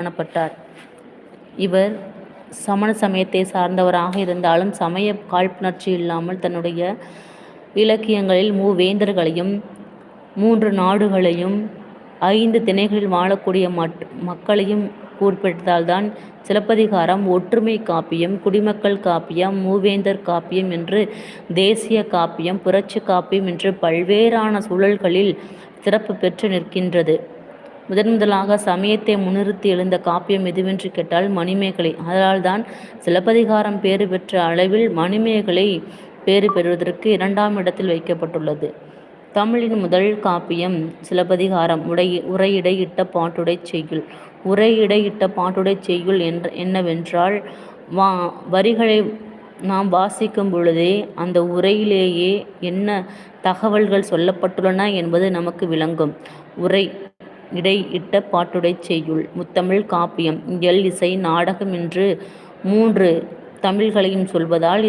காணப்பட்டார். இவர் சமண சமயத்தை சார்ந்தவராக இருந்தாலும் சமய காழ்ப்புணர்ச்சி இல்லாமல் தன்னுடைய இலக்கியங்களில் மூவேந்தர்களையும் 3 நாடுகளையும் 5 திணைகளில் வாழக்கூடிய மக்களையும் குறிப்பிட்டதால்தான் சிலப்பதிகாரம் ஒற்றுமை காப்பியம், குடிமக்கள் காப்பியம், மூவேந்தர் காப்பியம் என்று தேசிய காப்பியம், புரட்சி காப்பியம் என்று பல்வேறான சூழல்களில் சிறப்பு பெற்று நிற்கின்றது. முதலாக சமயத்தை முன்னிறுத்தி எழுந்த காப்பியம் எதுவென்று கேட்டால் மணிமேகலை. அதனால்தான் சிலப்பதிகாரம் பேறு பெற்ற அளவில் மணிமேகலை பேறு பெறுவதற்கு 2ஆம் இடத்தில் வைக்கப்பட்டுள்ளது. தமிழின் முதல் காப்பியம் சிலப்பதிகாரம். உரையிடையிட்ட பாட்டுடை செய்யுள். உரையிடையிட்ட பாட்டுடை செய்யுள் என்னவென்றால், வரிகளை நாம் வாசிக்கும் பொழுதே அந்த உரையிலேயே என்ன தகவல்கள் சொல்லப்பட்டுள்ளன என்பது நமக்கு விளங்கும். உரை இடையிட்ட பாட்டுடை செய்யுள். முத்தமிழ் காப்பியம். இயல், இசை, நாடகம் என்று 3 தமிழ்களையும் சொல்வதால் இது